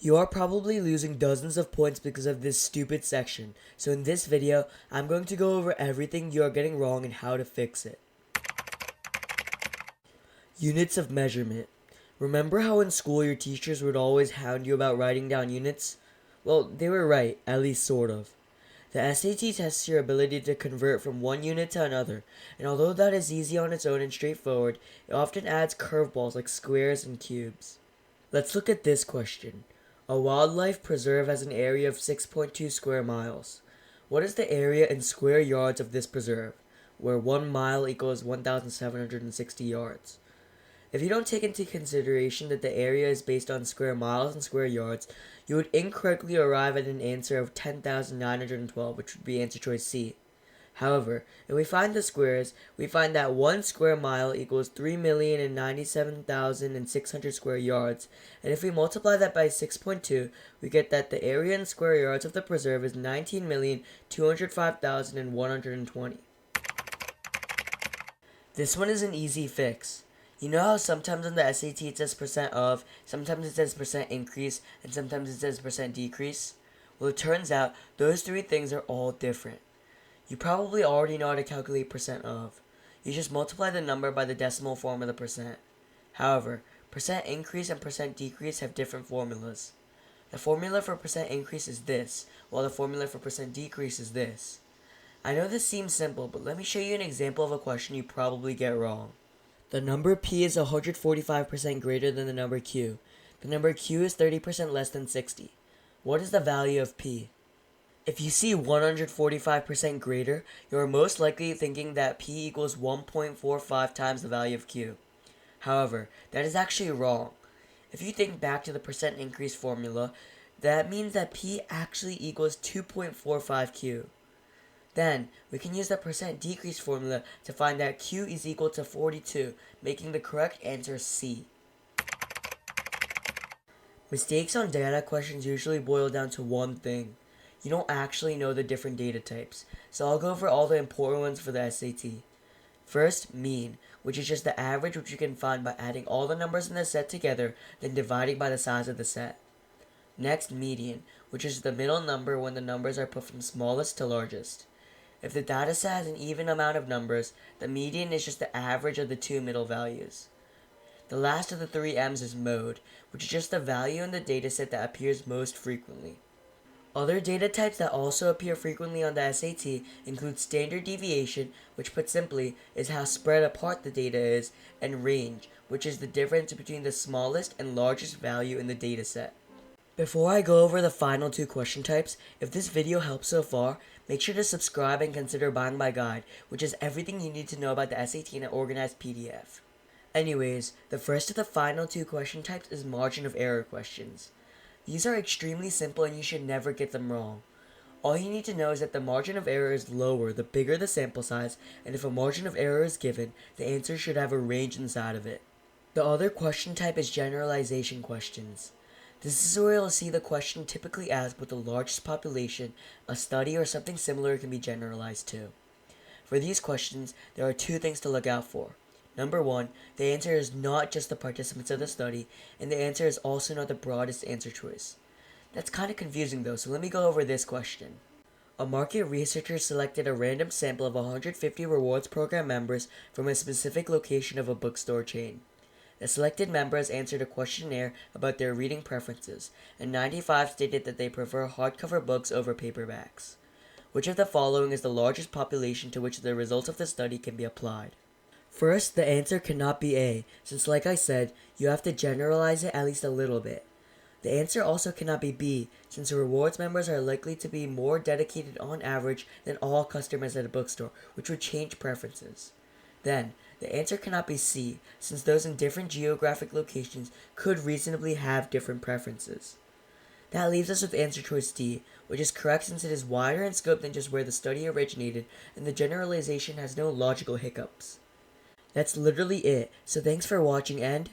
You are probably losing dozens of points because of this stupid section, so in this video, I'm going to go over everything you are getting wrong and how to fix it. Units of measurement. Remember how in school your teachers would always hound you about writing down units? Well, they were right, at least sort of. The SAT tests your ability to convert from one unit to another, and although that is easy on its own and straightforward, it often adds curveballs like squares and cubes. Let's look at this question. A wildlife preserve has an area of 6.2 square miles. What is the area in square yards of this preserve, where 1 mile equals 1,760 yards? If you don't take into consideration that the area is based on square miles and square yards, you would incorrectly arrive at an answer of 10,912, which would be answer choice C. However, if we find the squares, we find that 1 square mile equals 3,097,600 square yards, and if we multiply that by 6.2, we get that the area in square yards of the preserve is 19,205,120. This one is an easy fix. You know how sometimes on the SAT it says percent of, sometimes it says percent increase, and sometimes it says percent decrease? Well, it turns out those three things are all different. You probably already know how to calculate percent of. You just multiply the number by the decimal form of the percent. However, percent increase and percent decrease have different formulas. The formula for percent increase is this, while the formula for percent decrease is this. I know this seems simple, but let me show you an example of a question you probably get wrong. The number p is 145% greater than the number q. The number q is 30% less than 60. What is the value of p? If you see 145% greater, you are most likely thinking that p equals 1.45 times the value of q. However, that is actually wrong. If you think back to the percent increase formula, that means that p actually equals 2.45 q. Then, we can use the percent decrease formula to find that q is equal to 42, making the correct answer C. Mistakes on data questions usually boil down to one thing. You don't actually know the different data types, so I'll go over all the important ones for the SAT. First, mean, which is just the average which you can find by adding all the numbers in the set together, then dividing by the size of the set. Next, median, which is the middle number when the numbers are put from smallest to largest. If the dataset has an even amount of numbers, the median is just the average of the two middle values. The last of the three M's is mode, which is just the value in the dataset that appears most frequently. Other data types that also appear frequently on the SAT include standard deviation, which put simply is how spread apart the data is, and range, which is the difference between the smallest and largest value in the dataset. Before I go over the final two question types, if this video helps so far, make sure to subscribe and consider buying my guide, which is everything you need to know about the SAT in an organized PDF. Anyways, the first of the final two question types is margin of error questions. These are extremely simple and you should never get them wrong. All you need to know is that the margin of error is lower the bigger the sample size, and if a margin of error is given, the answer should have a range inside of it. The other question type is generalization questions. This is where you'll see the question typically asked with the largest population, a study, or something similar can be generalized to. For these questions, there are two things to look out for. Number one, the answer is not just the participants of the study, and the answer is also not the broadest answer choice. That's kind of confusing though, so let me go over this question. A market researcher selected a random sample of 150 rewards program members from a specific location of a bookstore chain. The selected members answered a questionnaire about their reading preferences, and 95 stated that they prefer hardcover books over paperbacks. Which of the following is the largest population to which the results of the study can be applied? First, the answer cannot be A, since like I said, you have to generalize it at least a little bit. The answer also cannot be B, since rewards members are likely to be more dedicated on average than all customers at a bookstore, which would change preferences. Then, the answer cannot be C, since those in different geographic locations could reasonably have different preferences. That leaves us with answer choice D, which is correct since it is wider in scope than just where the study originated, and the generalization has no logical hiccups. That's literally it, so thanks for watching and